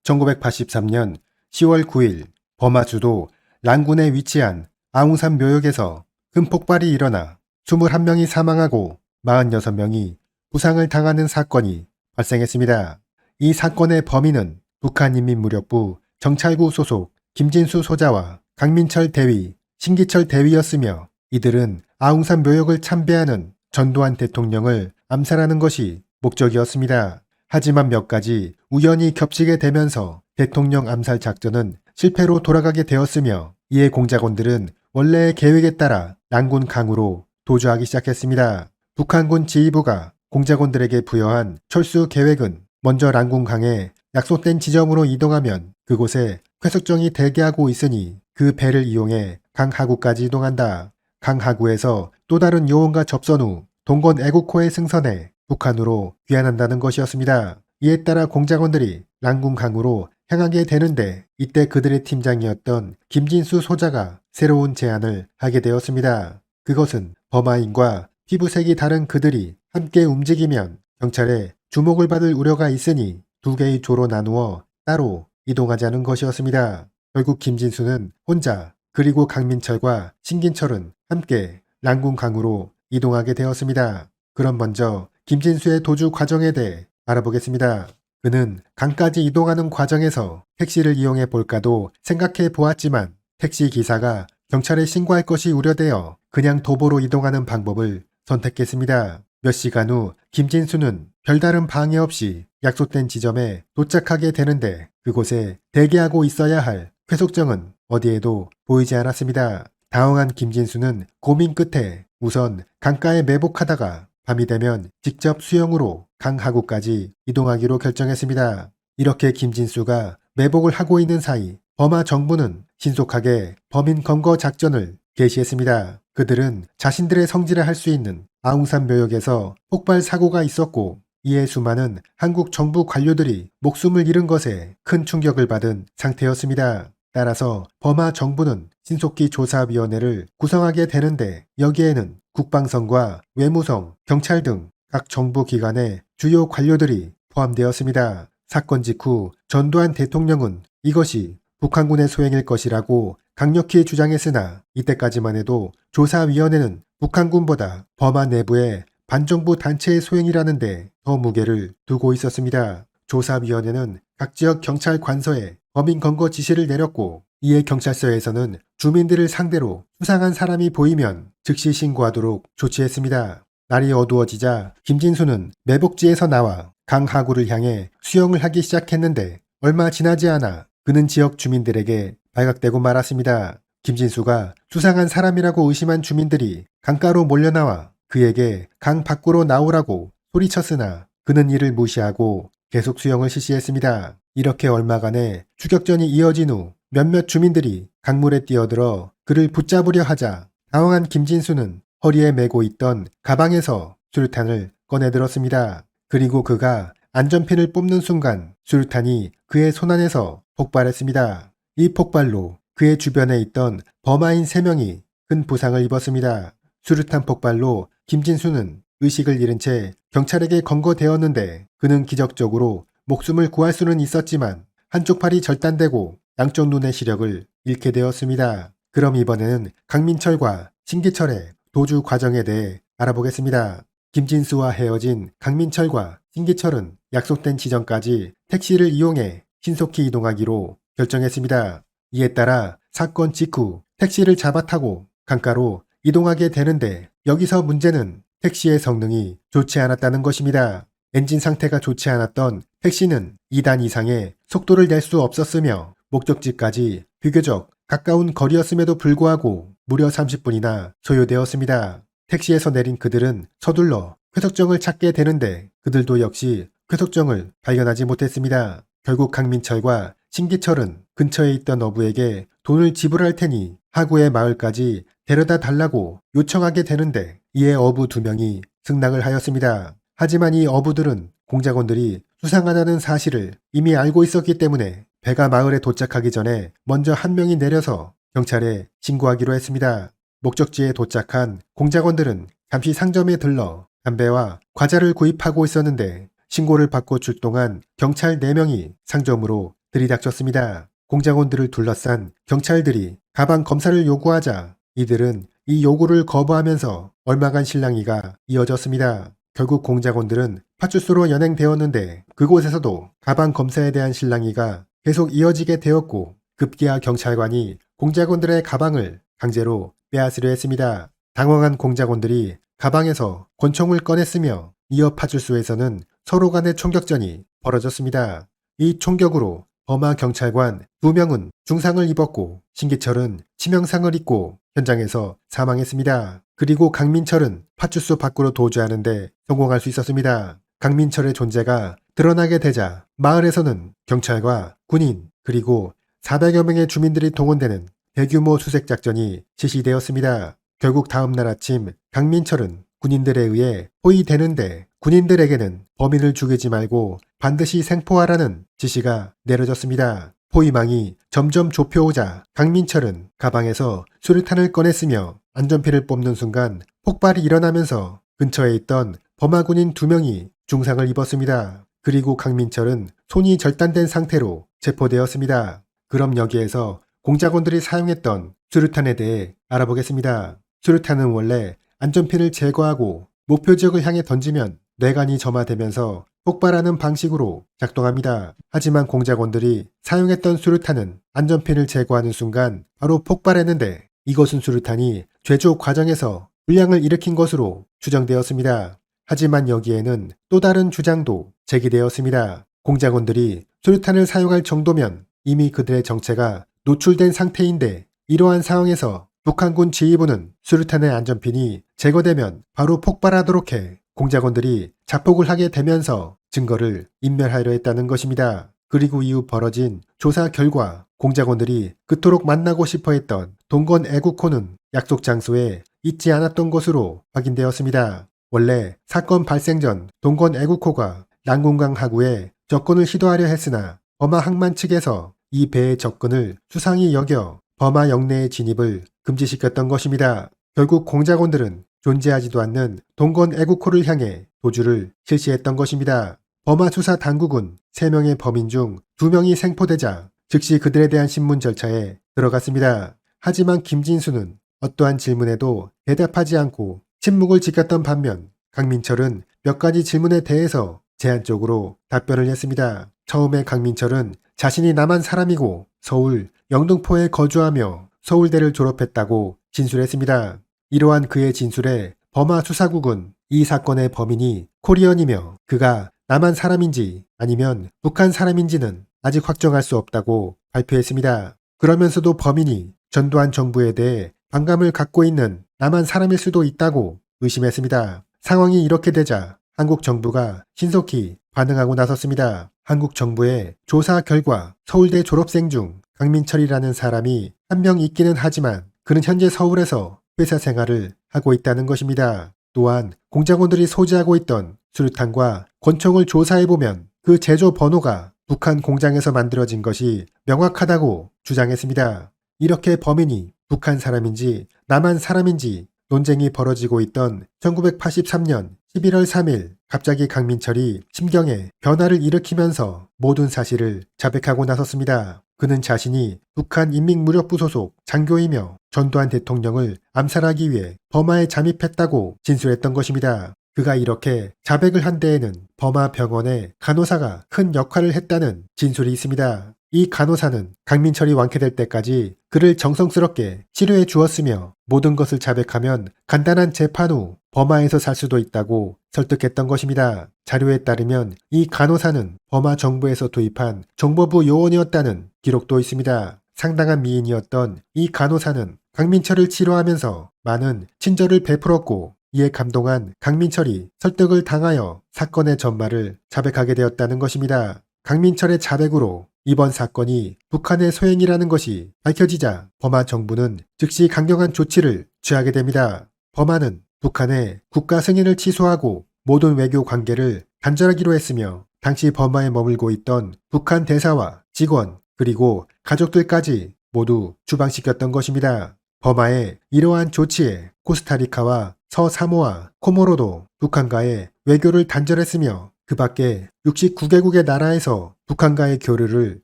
1983년 10월 9일 버마 수도 랑군에 위치한 아웅산 묘역에서 큰 폭발이 일어나 21명이 사망하고 46명이 부상을 당하는 사건이 발생했습니다. 이 사건의 범인은 북한인민무력부 정찰구 소속 김진수 소자와 강민철 대위, 신기철 대위였으며 이들은 아웅산 묘역을 참배하는 전두환 대통령을 암살하는 것이 목적이었습니다. 하지만 몇 가지 우연히 겹치게 되면서 대통령 암살 작전은 실패로 돌아가게 되었으며 이에 공작원들은 원래의 계획에 따라 랑군 강으로 도주하기 시작했습니다. 북한군 지휘부가 공작원들에게 부여한 철수 계획은 먼저 랑군 강에 약속된 지점으로 이동하면 그곳에 회석정이 대기하고 있으니 그 배를 이용해 강 하구까지 이동한다. 강 하구에서 또 다른 요원과 접선 후 동건 애국호에 승선해 북한으로 귀환한다는 것이었습니다. 이에 따라 공작원들이 랑군 강으로 향하게 되는데 이때 그들의 팀장이었던 김진수 소자가 새로운 제안을 하게 되었습니다. 그것은 버마인과 피부색이 다른 그들이 함께 움직이면 경찰에 주목을 받을 우려가 있으니 두 개의 조로 나누어 따로 이동하자는 것이었습니다. 결국 김진수는 혼자 그리고 강민철과 신긴철은 함께 랑군 강으로 이동하게 되었습니다. 그럼 먼저 김진수의 도주 과정에 대해 알아보겠습니다. 그는 강까지 이동하는 과정에서 택시를 이용해 볼까도 생각해 보았지만 택시 기사가 경찰에 신고할 것이 우려되어 그냥 도보로 이동하는 방법을 선택했습니다. 몇 시간 후 김진수는 별다른 방해 없이 약속된 지점에 도착하게 되는데 그곳에 대기하고 있어야 할 회속정은 어디에도 보이지 않았습니다. 당황한 김진수는 고민 끝에 우선 강가에 매복하다가 밤이 되면 직접 수영으로 강 하구까지 이동하기로 결정했습니다. 이렇게 김진수가 매복을 하고 있는 사이 버마 정부는 신속하게 범인 검거 작전을 개시했습니다. 그들은 자신들의 성질을 할 수 있는 아웅산 묘역에서 폭발 사고가 있었고 이에 수많은 한국 정부 관료들이 목숨을 잃은 것에 큰 충격을 받은 상태였습니다. 따라서 버마 정부는 신속히 조사위원회를 구성하게 되는데 여기에는 국방성과 외무성, 경찰 등 각 정부 기관의 주요 관료들이 포함되었습니다. 사건 직후 전두환 대통령은 이것이 북한군의 소행일 것이라고 강력히 주장했으나 이때까지만 해도 조사위원회는 북한군보다 버마 내부의 반정부 단체의 소행이라는 데 더 무게를 두고 있었습니다. 조사위원회는 각 지역 경찰 관서에 범인 검거 지시를 내렸고 이에 경찰서에서는 주민들을 상대로 수상한 사람이 보이면 즉시 신고하도록 조치했습니다. 날이 어두워지자 김진수는 매복지에서 나와 강 하구를 향해 수영을 하기 시작했는데 얼마 지나지 않아 그는 지역 주민들에게 발각되고 말았습니다. 김진수가 수상한 사람이라고 의심한 주민들이 강가로 몰려나와 그에게 강 밖으로 나오라고 소리쳤으나 그는 이를 무시하고 계속 수영을 실시했습니다. 이렇게 얼마간의 추격전이 이어진 후 몇몇 주민들이 강물에 뛰어들어 그를 붙잡으려 하자 당황한 김진수는 허리에 메고 있던 가방에서 수류탄을 꺼내들었습니다. 그리고 그가 안전핀을 뽑는 순간 수류탄이 그의 손안에서 폭발했습니다. 이 폭발로 그의 주변에 있던 버마인 3명이 큰 부상을 입었습니다. 수류탄 폭발로 김진수는 의식을 잃은 채 경찰에게 검거되었는데 그는 기적적으로 목숨을 구할 수는 있었지만 한쪽 팔이 절단되고 양쪽 눈의 시력을 잃게 되었습니다. 그럼 이번에는 강민철과 신기철의 도주 과정에 대해 알아보겠습니다. 김진수와 헤어진 강민철과 신기철은 약속된 지점까지 택시를 이용해 신속히 이동하기로 결정했습니다. 이에 따라 사건 직후 택시를 잡아 타고 강가로 이동하게 되는데 여기서 문제는 택시의 성능이 좋지 않았다는 것입니다. 엔진 상태가 좋지 않았던 택시는 2단 이상의 속도를 낼 수 없었으며 목적지까지 비교적 가까운 거리였음에도 불구하고 무려 30분이나 소요되었습니다. 택시에서 내린 그들은 서둘러 회석정을 찾게 되는데 그들도 역시 회석정을 발견하지 못했습니다. 결국 강민철과 신기철은 근처에 있던 어부에게 돈을 지불할 테니 하구의 마을까지 데려다 달라고 요청하게 되는데 이에 어부 2명이 승낙을 하였습니다. 하지만 이 어부들은 공작원들이 수상하다는 사실을 이미 알고 있었기 때문에 배가 마을에 도착하기 전에 먼저 한 명이 내려서 경찰에 신고하기로 했습니다. 목적지에 도착한 공작원들은 잠시 상점에 들러 담배와 과자를 구입하고 있었는데 신고를 받고 출동한 경찰 4명이 상점으로 들이닥쳤습니다. 공작원들을 둘러싼 경찰들이 가방 검사를 요구하자 이들은 이 요구를 거부하면서 얼마간 실랑이가 이어졌습니다. 결국 공작원들은 파출소로 연행되었는데 그곳에서도 가방 검사에 대한 실랑이가 계속 이어지게 되었고 급기야 경찰관이 공작원들의 가방을 강제로 빼앗으려 했습니다. 당황한 공작원들이 가방에서 권총을 꺼냈으며 이어 파출소에서는 서로 간의 총격전이 벌어졌습니다. 이 총격으로 범하 경찰관 2명은 중상을 입었고 신기철은 치명상을 입고 현장에서 사망했습니다. 그리고 강민철은 파출소 밖으로 도주하는데 성공할 수 있었습니다. 강민철의 존재가 드러나게 되자 마을에서는 경찰과 군인 그리고 400여 명의 주민들이 동원되는 대규모 수색작전이 실시되었습니다. 결국 다음날 아침 강민철은 군인들에 의해 포위되는데 군인들에게는 범인을 죽이지 말고 반드시 생포하라는 지시가 내려졌습니다. 포위망이 점점 좁혀오자 강민철은 가방에서 수류탄을 꺼냈으며 안전피를 뽑는 순간 폭발이 일어나면서 근처에 있던 범하군인 2명이 중상을 입었습니다. 그리고 강민철은 손이 절단된 상태로 체포되었습니다. 그럼 여기에서 공작원들이 사용했던 수류탄에 대해 알아보겠습니다. 수류탄은 원래 안전핀을 제거하고 목표 지역을 향해 던지면 뇌관이 점화되면서 폭발하는 방식으로 작동합니다. 하지만 공작원들이 사용했던 수류탄은 안전핀을 제거하는 순간 바로 폭발했는데 이것은 수류탄이 제조 과정에서 불량을 일으킨 것으로 추정되었습니다. 하지만 여기에는 또 다른 주장도 제기되었습니다. 공작원들이 수류탄을 사용할 정도면 이미 그들의 정체가 노출된 상태인데 이러한 상황에서 북한군 지휘부는 수류탄의 안전핀이 제거되면 바로 폭발하도록 해 공작원들이 자폭을 하게 되면서 증거를 인멸하려 했다는 것입니다. 그리고 이후 벌어진 조사 결과 공작원들이 그토록 만나고 싶어 했던 동건 애국호는 약속 장소에 있지 않았던 것으로 확인되었습니다. 원래 사건 발생 전 동건 애국호가 난궁강 하구에 접근을 시도하려 했으나 범하 항만 측에서 이 배의 접근을 수상히 여겨 범하 영내의 진입을 금지시켰던 것입니다. 결국 공작원들은 존재하지도 않는 동건 애국호를 향해 도주를 실시했던 것입니다. 범하 수사 당국은 3명의 범인 중 2명이 생포되자 즉시 그들에 대한 신문 절차에 들어갔습니다. 하지만 김진수는 어떠한 질문에도 대답하지 않고 침묵을 지켰던 반면 강민철은 몇 가지 질문에 대해서 제한적으로 답변을 했습니다. 처음에 강민철은 자신이 남한 사람이고 서울 영등포에 거주하며 서울대를 졸업했다고 진술했습니다. 이러한 그의 진술에 범하 수사국은 이 사건의 범인이 코리언이며 그가 남한 사람인지 아니면 북한 사람인지는 아직 확정할 수 없다고 발표했습니다. 그러면서도 범인이 전두환 정부에 대해 반감을 갖고 있는 남한 사람일 수도 있다고 의심했습니다. 상황이 이렇게 되자 한국 정부가 신속히 반응하고 나섰습니다. 한국 정부의 조사 결과 서울대 졸업생 중 강민철이라는 사람이 한 명 있기는 하지만 그는 현재 서울에서 회사 생활을 하고 있다는 것입니다. 또한 공작원들이 소지하고 있던 수류탄과 권총을 조사해보면 그 제조 번호가 북한 공장에서 만들어진 것이 명확하다고 주장했습니다. 이렇게 범인이 북한 사람인지 남한 사람인지 논쟁이 벌어지고 있던 1983년 11월 3일 갑자기 강민철이 심경에 변화를 일으키면서 모든 사실을 자백하고 나섰습니다. 그는 자신이 북한 인민무력부 소속 장교이며 전두환 대통령을 암살하기 위해 범하에 잠입했다고 진술했던 것입니다. 그가 이렇게 자백을 한 데에는 범하 병원의 간호사가 큰 역할을 했다는 진술이 있습니다. 이 간호사는 강민철이 완쾌될 때까지 그를 정성스럽게 치료해 주었으며 모든 것을 자백하면 간단한 재판 후 범하에서 살 수도 있다고 설득했던 것입니다. 자료에 따르면 이 간호사는 범하 정부에서 도입한 정보부 요원이었다는 기록도 있습니다. 상당한 미인이었던 이 간호사는 강민철을 치료하면서 많은 친절을 베풀었고 이에 감동한 강민철이 설득을 당하여 사건의 전말을 자백하게 되었다는 것입니다. 강민철의 자백으로 이번 사건이 북한의 소행이라는 것이 밝혀지자 범하 정부는 즉시 강경한 조치를 취하게 됩니다. 범하는 북한의 국가 승인을 취소하고 모든 외교 관계를 단절하기로 했으며 당시 범하에 머물고 있던 북한 대사와 직원 그리고 가족들까지 모두 추방시켰던 것입니다. 범하의 이러한 조치에 코스타리카와 서사모아, 코모로도 북한과의 외교를 단절했으며 그 밖에 69개국의 나라에서 북한과의 교류를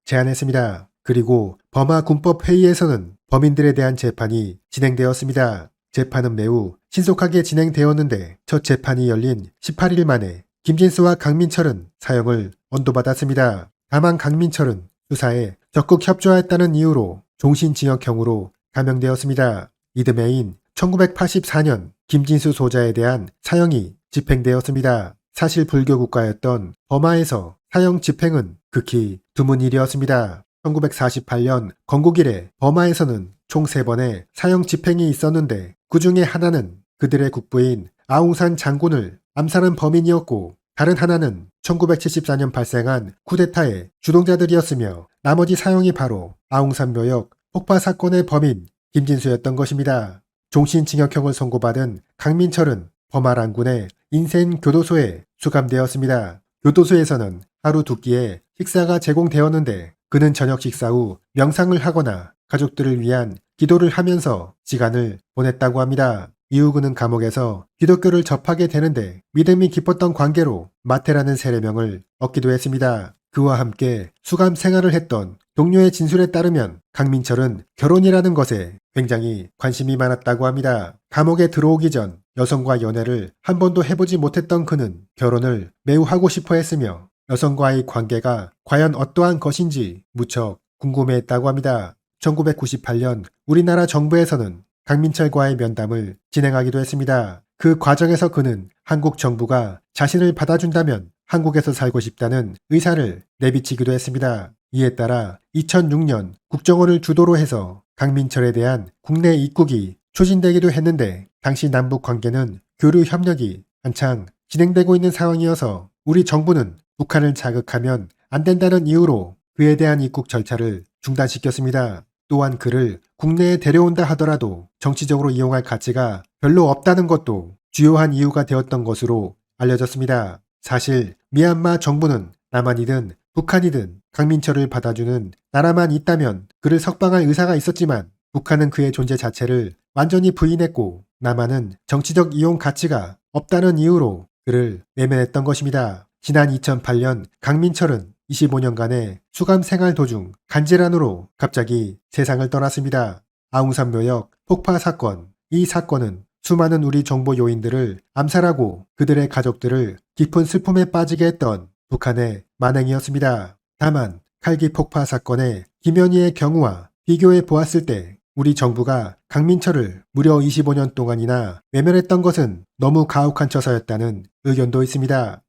제안했습니다. 그리고 버마 군법 회의에서는 범인들에 대한 재판이 진행되었습니다. 재판은 매우 신속하게 진행되었는데 첫 재판이 열린 18일 만에 김진수와 강민철은 사형을 언도받았습니다. 다만 강민철은 수사에 적극 협조했다는 이유로 종신징역형으로 감형되었습니다. 이듬해인 1984년 김진수 소자에 대한 사형이 집행되었습니다. 사실 불교 국가였던 버마에서 사형 집행은 극히 드문 일이었습니다. 1948년 건국 이래 버마에서는 총 3번의 사형 집행이 있었는데 그 중에 하나는 그들의 국부인 아웅산 장군을 암살한 범인이었고 다른 하나는 1974년 발생한 쿠데타의 주동자들이었으며 나머지 사형이 바로 아웅산 묘역 폭파 사건의 범인 김진수였던 것입니다. 종신징역형을 선고받은 강민철은 버마 란군의 인센 교도소에 수감되었습니다. 교도소에서는 하루 2끼의 식사가 제공되었는데 그는 저녁 식사 후 명상을 하거나 가족들을 위한 기도를 하면서 시간을 보냈다고 합니다. 이후 그는 감옥에서 기독교를 접하게 되는데 믿음이 깊었던 관계로 마테라는 세례명을 얻기도 했습니다. 그와 함께 수감 생활을 했던 동료의 진술에 따르면 강민철은 결혼이라는 것에 굉장히 관심이 많았다고 합니다. 감옥에 들어오기 전 여성과 연애를 한 번도 해보지 못했던 그는 결혼을 매우 하고 싶어 했으며 여성과의 관계가 과연 어떠한 것인지 무척 궁금해했다고 합니다. 1998년 우리나라 정부에서는 강민철과의 면담을 진행하기도 했습니다. 그 과정에서 그는 한국 정부가 자신을 받아준다면 한국에서 살고 싶다는 의사를 내비치기도 했습니다. 이에 따라 2006년 국정원을 주도로 해서 강민철에 대한 국내 입국이 추진되기도 했는데 당시 남북 관계는 교류 협력이 한창 진행되고 있는 상황이어서 우리 정부는 북한을 자극하면 안 된다는 이유로 그에 대한 입국 절차를 중단시켰습니다. 또한 그를 국내에 데려온다 하더라도 정치적으로 이용할 가치가 별로 없다는 것도 주요한 이유가 되었던 것으로 알려졌습니다. 사실 미얀마 정부는 남한이든 북한이든 강민철을 받아주는 나라만 있다면 그를 석방할 의사가 있었지만 북한은 그의 존재 자체를 완전히 부인했고 남한은 정치적 이용 가치가 없다는 이유로 그를 내면했던 것입니다. 지난 2008년 강민철은 25년간의 수감 생활 도중 간질환으로 갑자기 세상을 떠났습니다. 아웅산 묘역 폭파 사건. 이 사건은 수많은 우리 정보 요인들을 암살하고 그들의 가족들을 깊은 슬픔에 빠지게 했던 북한의 만행이었습니다. 다만 칼기 폭파 사건의 김현희의 경우와 비교해 보았을 때 우리 정부가 강민철을 무려 25년 동안이나 외면했던 것은 너무 가혹한 처사였다는 의견도 있습니다.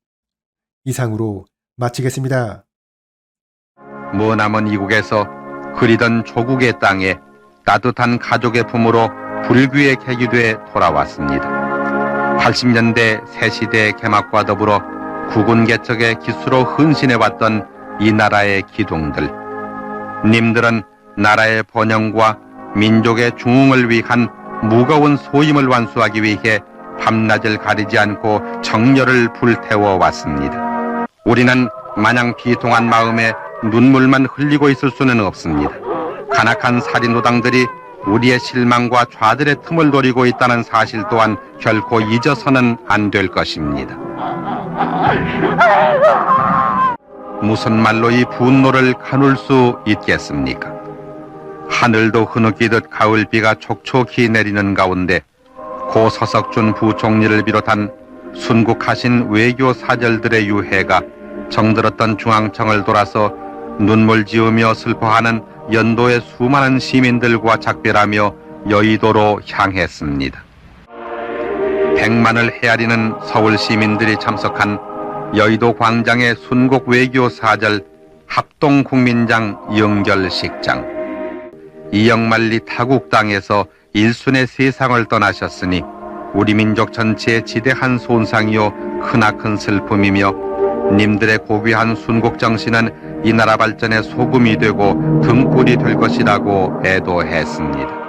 이상으로 마치겠습니다. 머나먼 이국에서 흐리던 조국의 땅에 따뜻한 가족의 품으로 불귀의 계기 돼 돌아왔습니다. 80년대 새시대 개막과 더불어 국군 개척의 기수로 헌신해왔던 이 나라의 기둥들. 님들은 나라의 번영과 민족의 중흥을 위한 무거운 소임을 완수하기 위해 밤낮을 가리지 않고 정열을 불태워 왔습니다. 우리는 마냥 비통한 마음에 눈물만 흘리고 있을 수는 없습니다. 간악한 살인노당들이 우리의 실망과 좌절의 틈을 노리고 있다는 사실 또한 결코 잊어서는 안 될 것입니다. 무슨 말로 이 분노를 가눌 수 있겠습니까? 하늘도 흐느끼듯 가을비가 촉촉히 내리는 가운데 고 서석준 부총리를 비롯한 순국하신 외교 사절들의 유해가 정들었던 중앙청을 돌아서 눈물 지으며 슬퍼하는 연도의 수많은 시민들과 작별하며 여의도로 향했습니다. 100만을 헤아리는 서울 시민들이 참석한 여의도 광장의 순국 외교 사절 합동국민장 영결식장. 이영만리 타국 땅에서 일순의 세상을 떠나셨으니 우리 민족 전체의 지대한 손상이요 크나큰 슬픔이며 님들의 고귀한 순국 정신은 이 나라 발전의 소금이 되고 등불이 될 것이라고 애도했습니다.